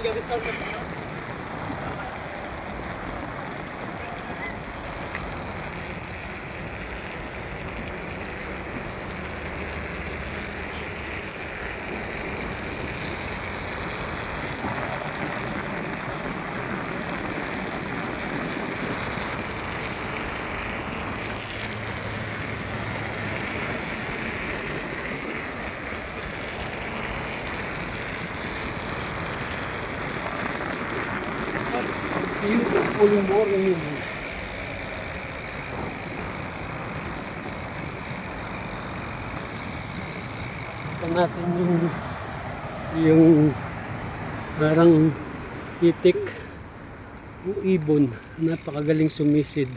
Beautiful morning. Ito natin yung parang itik, yung ibon, napakagaling sumisid,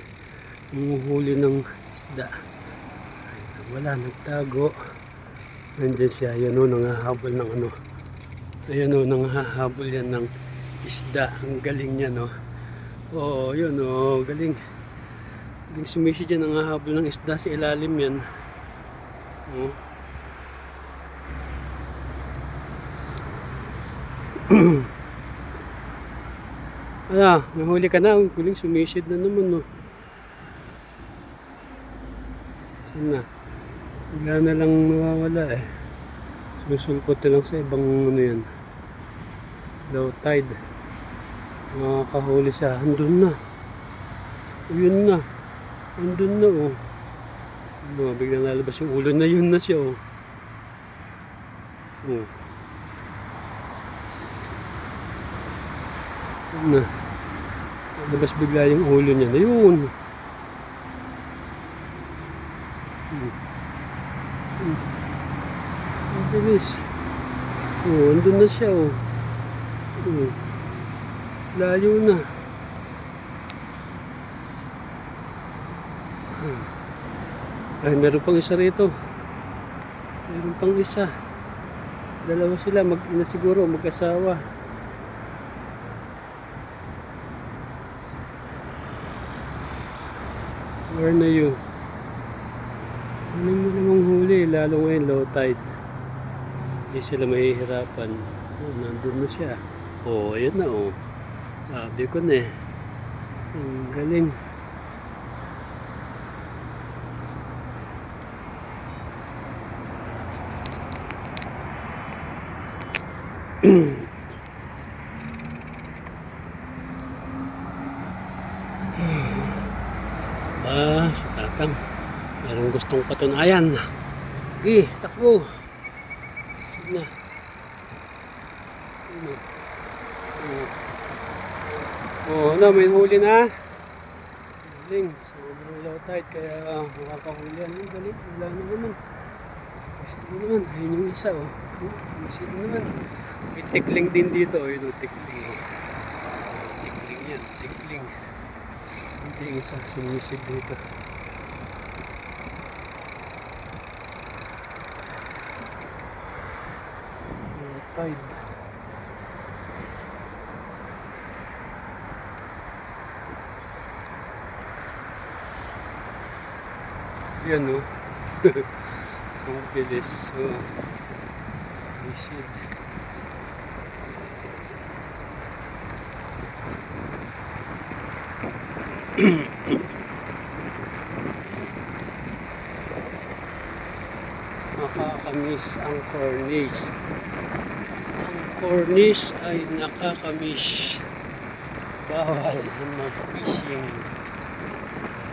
huli ng isda. Wala, nagtago. Nandyan siya, yan o, nangahabol ng ano. Ayan o, nangahabol yan ng isda. Ang galing niya, no. Oo, yun o, galing. Galing sumisid yan, nangahabol ng isda sa ilalim yan. Oo. Ala, nahuli ka na. Galing sumisid na naman, no. Saan na? Wala na lang nawawala eh. Susulpot na lang sa ibang ano yan. Low tide. Makakahuli siya. Andun na. Yun na. Andun na oh. Ano, biglang lalabas yung ulo na, yun na siya oh. Oh. Yun na. Lalabas bigla yung ulo niya na yun. Ang bilis. Oh, andun na siya oh. Oh. Layo na. Ay, meron pang isa rito. Meron pang isa. Dalawa sila, mag-ina siguro, mag-asawa. Where na you? Ano mo namang huli, lalo ngayon low tide. Hindi sila mahihirapan. Oh, nandun na siya. Oh, ayan na oh. Sabi ko na eh. Ang galing. Si Tatang. Merong gustong patunayan. Sige, takbo. Sige na. Oh, ano, may huli na. Galing. Sobrang low tide kaya makakahuli. Ano, galing. Wala na naman. Sige naman. Ayun yung isa, oh. Sige naman. May tikling din dito. Oh, yun, tikling. Oh. Tikling yan. Tikling. Hindi yung isa. Sumisig dito. Low tide. Yan o. Ang bilis. So, isid. Nakakamiss ang cornice. Ang cornice ay nakakamiss. Bawal ang mag-fishing.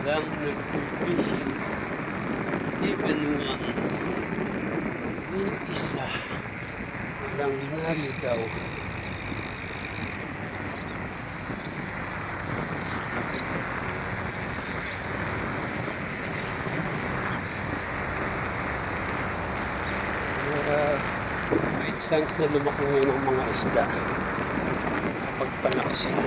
Lang nag-fishing. Even once. Yung isa. Walang naligaw. May chance na lumaki ngayon ang mga isda kapag palaki sila.